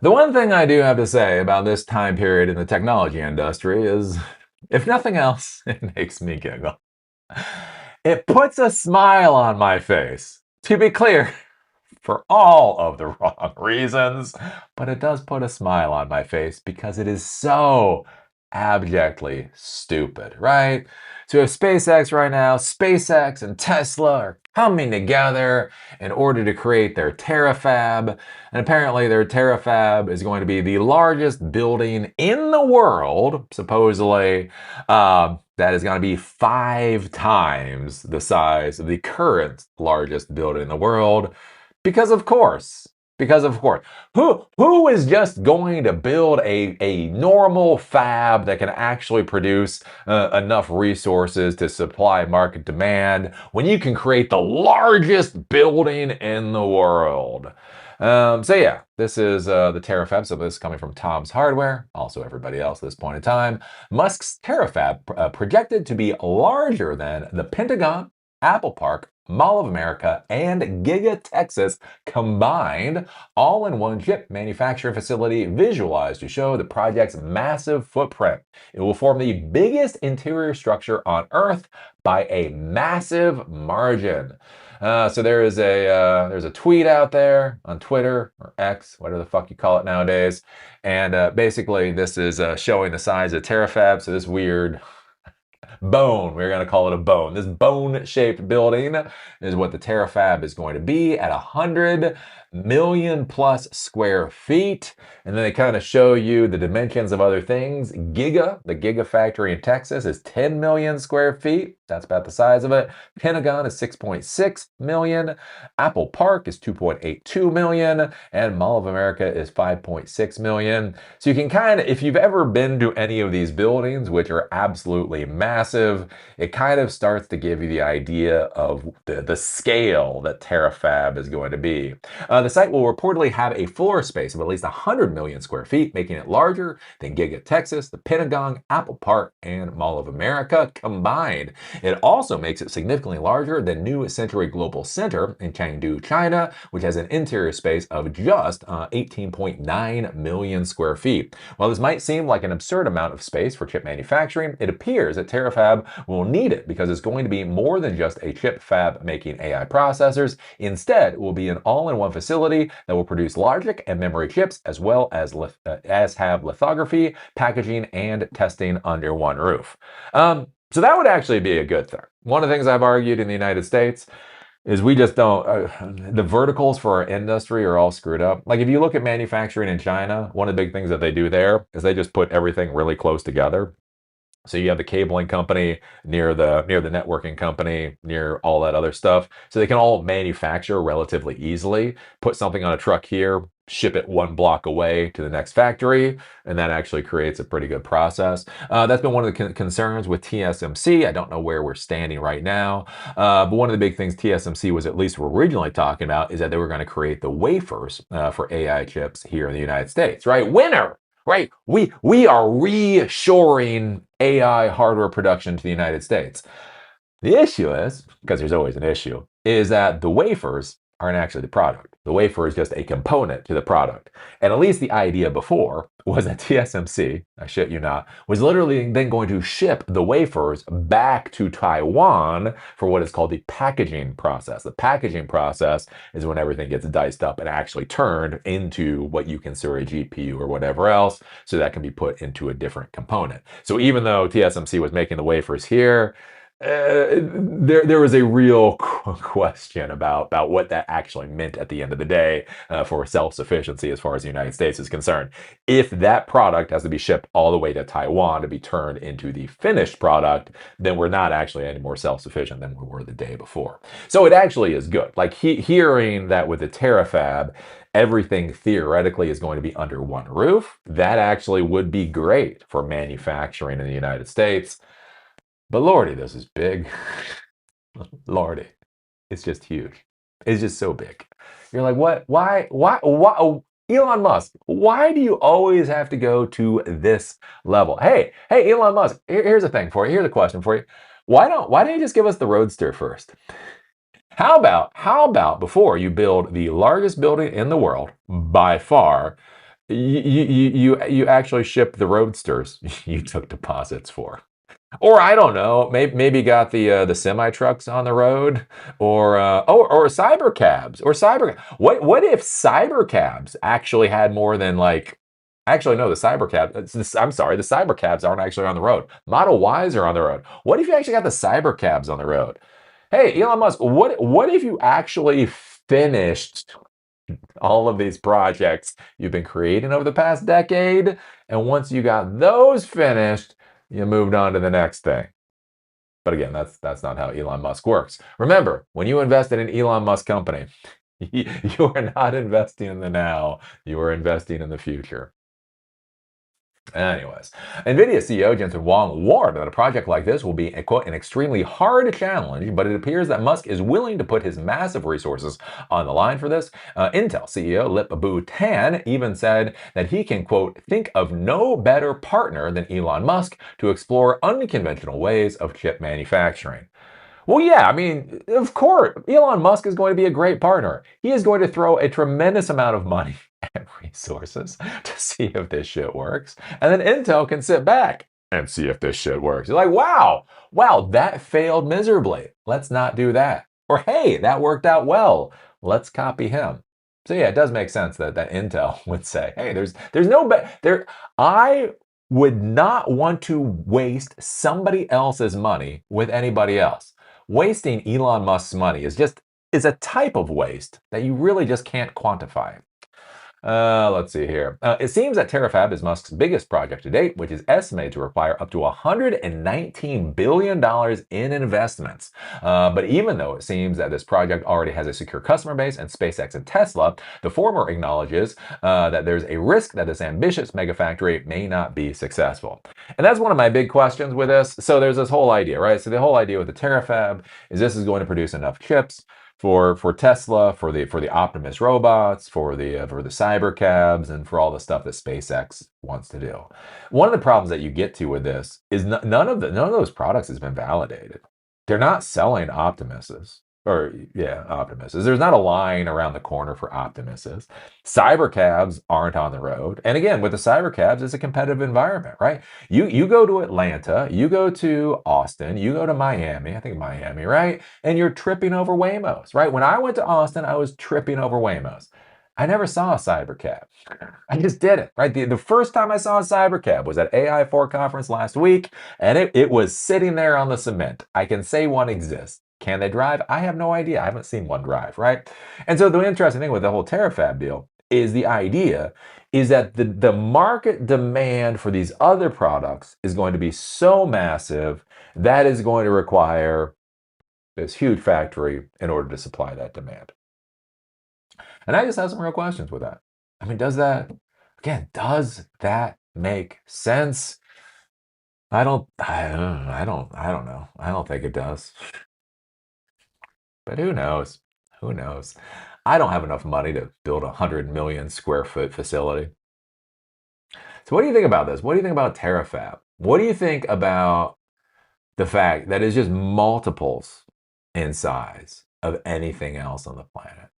The one thing I do have to say about this time period in the technology industry is, if nothing else, it makes me giggle. It puts a smile on my face. To be clear, for all of the wrong reasons, but it does put a smile on my face because it is so abjectly stupid, right? So if SpaceX right now, SpaceX and Tesla are coming together in order to create their Terafab, and apparently their Terafab is going to be the largest building in the world, supposedly. That is going to be 5 times the size of the current largest building in the world. Because of course. Because of course. Who is just going to build a normal fab that can actually produce enough resources to supply market demand when you can create the largest building in the world? So yeah, this is the Terafab. So this is coming from Tom's Hardware, also everybody else at this point in time. Musk's Terafab projected to be larger than the Pentagon, Apple Park, Mall of America, and Giga Texas combined, all in one chip manufacturing facility visualized to show the project's massive footprint. It will form the biggest interior structure on Earth by a massive margin. So there's a tweet out there on Twitter or X, whatever the fuck you call it nowadays, and basically this is showing the size of Terafab. So this weird bone. We're going to call it a bone. This bone-shaped building is what the Terafab is going to be at 100 million plus square feet. And then they kind of show you the dimensions of other things. The Giga factory in Texas is 10 million square feet. That's about the size of it. Pentagon is 6.6 million. Apple Park is 2.82 million. And Mall of America is 5.6 million. So you can kind of, if you've ever been to any of these buildings, which are absolutely massive, it kind of starts to give you the idea of the scale that Terafab is going to be. The site will reportedly have a floor space of at least 100 million square feet, making it larger than Giga Texas, the Pentagon, Apple Park, and Mall of America combined. It also makes it significantly larger than New Century Global Center in Chengdu, China, which has an interior space of just 18.9 million square feet. While this might seem like an absurd amount of space for chip manufacturing, it appears that Terafab will need it because it's going to be more than just a chip fab making AI processors. Instead, it will be an all-in-one facility that will produce logic and memory chips as well as have lithography, packaging, and testing under one roof. So that would actually be a good thing. One of the things I've argued in the United States is we just don't, the verticals for our industry are all screwed up. Like if you look at manufacturing in China, one of the big things that they do there is they just put everything really close together. So you have the cabling company near the networking company, near all that other stuff. So they can all manufacture relatively easily, put something on a truck here, ship it 1 block away to the next factory, and that actually creates a pretty good process. That's been one of the concerns with TSMC. I don't know where we're standing right now, but one of the big things TSMC was at least originally talking about is that they were going to create the wafers for AI chips here in the United States, right? Winner! Right? We are reshoring AI hardware production to the United States. The issue is, because there's always an issue, is that the wafers aren't actually the product. The wafer is just a component to the product. And at least the idea before was that TSMC, I shit you not, was literally then going to ship the wafers back to Taiwan for what is called the packaging process. The packaging process is when everything gets diced up and actually turned into what you consider a GPU or whatever else, so that can be put into a different component. So even though TSMC was making the wafers here, there was a real question about what that actually meant at the end of the day for self-sufficiency as far as the United States is concerned. If that product has to be shipped all the way to Taiwan to be turned into the finished product, then we're not actually any more self-sufficient than we were the day before. So it actually is good. Like hearing that with the Terafab, everything theoretically is going to be under one roof, that actually would be great for manufacturing in the United States. But Lordy, this is big. Lordy, it's just huge. It's just so big. You're like, what? Why? Oh, Elon Musk, why do you always have to go to this level? Hey, Elon Musk, here's a thing for you. Here's a question for you. Why don't you just give us the Roadster first? How about before you build the largest building in the world by far, You actually shipped the roadsters you took deposits for. Or I don't know, maybe got the semi trucks on the road, or cyber cabs, or cyber. What if cyber cabs actually had more than like? Actually, no, the cyber cab. I'm sorry, the cyber cabs aren't actually on the road. Model Ys are on the road. What if you actually got the cyber cabs on the road? Hey, Elon Musk, what if you actually finished all of these projects you've been creating over the past decade, and once you got those finished, you moved on to the next thing? But again, that's not how Elon Musk works. Remember, when you invest in an Elon Musk company, you are not investing in the now, you are investing in the future. Anyways, NVIDIA CEO Jensen Huang warned that a project like this will be, quote, an extremely hard challenge, but it appears that Musk is willing to put his massive resources on the line for this. Intel CEO Lip-Bu Tan even said that he can, quote, think of no better partner than Elon Musk to explore unconventional ways of chip manufacturing. Well, yeah, I mean, of course, Elon Musk is going to be a great partner. He is going to throw a tremendous amount of money and resources to see if this shit works. And then Intel can sit back and see if this shit works. You're like, wow, that failed miserably. Let's not do that. Or hey, that worked out well. Let's copy him. So yeah, it does make sense that Intel would say, hey, there's no there. I would not want to waste somebody else's money with anybody else. Wasting Elon Musk's money is a type of waste that you really just can't quantify. Let's see here. It seems that Terafab is Musk's biggest project to date, which is estimated to require up to $119 billion in investments. But even though it seems that this project already has a secure customer base in SpaceX and Tesla, the former acknowledges that there's a risk that this ambitious megafactory may not be successful. And that's one of my big questions with this. So there's this whole idea, right? So the whole idea with the Terafab is this is going to produce enough chips for Tesla, for the Optimus robots, for the cyber cabs, and for all the stuff that SpaceX wants to do. One of the problems that you get to with this is none of those products has been validated. They're not selling Optimuses. Or yeah, Optimuses. There's not a line around the corner for Optimuses. Cyber cabs aren't on the road. And again, with the cyber cabs, it's a competitive environment, right? You go to Atlanta, you go to Austin, you go to Miami, I think Miami, right? And you're tripping over Waymos, right? When I went to Austin, I was tripping over Waymos. I never saw a cyber cab. I just didn't, right? The first time I saw a cyber cab was at AI4 conference last week, and it was sitting there on the cement. I can say one exists. Can they drive? I have no idea. I haven't seen one drive, right? And so the interesting thing with the whole Terafab deal is the idea is that the market demand for these other products is going to be so massive that is going to require this huge factory in order to supply that demand. And I just have some real questions with that. I mean, does that make sense? I don't know. I don't think it does. But who knows? Who knows? I don't have enough money to build a 100 million square foot facility. So what do you think about this? What do you think about Terafab? What do you think about the fact that it's just multiples in size of anything else on the planet?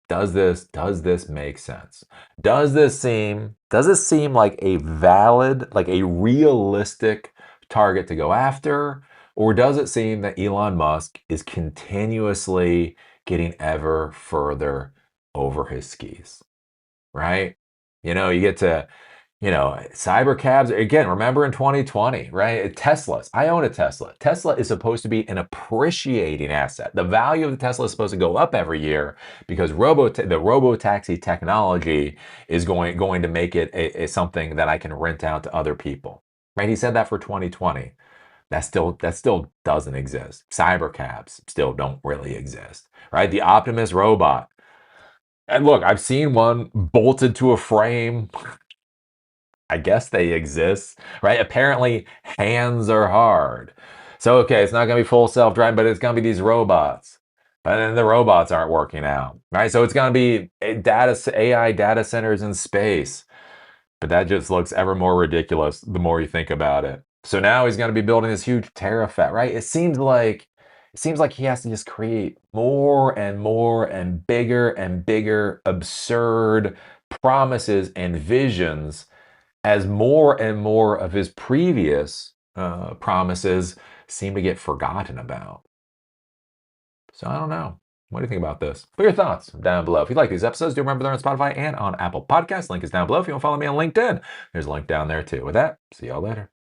Does this make sense? Does this seem like a valid, like a realistic target to go after? Or does it seem that Elon Musk is continuously getting ever further over his skis, right? You get to, cyber cabs, again, remember in 2020, right? Teslas. I own a Tesla. Tesla is supposed to be an appreciating asset. The value of the Tesla is supposed to go up every year because the robo-taxi technology is going to make it a something that I can rent out to other people, right? He said that for 2020. That still doesn't exist. Cyber cabs still don't really exist, right? The Optimus robot. And look, I've seen one bolted to a frame. I guess they exist, right? Apparently, hands are hard. So, okay, it's not going to be full self-driving, but it's going to be these robots. But then the robots aren't working out, right? So it's going to be AI data centers in space. But that just looks ever more ridiculous the more you think about it. So now he's going to be building this huge Terafab, right? It seems like he has to just create more and more and bigger absurd promises and visions as more and more of his previous promises seem to get forgotten about. So I don't know. What do you think about this? Put your thoughts down below. If you like these episodes, do remember they're on Spotify and on Apple Podcasts. Link is down below. If you want to follow me on LinkedIn, there's a link down there too. With that, see y'all later.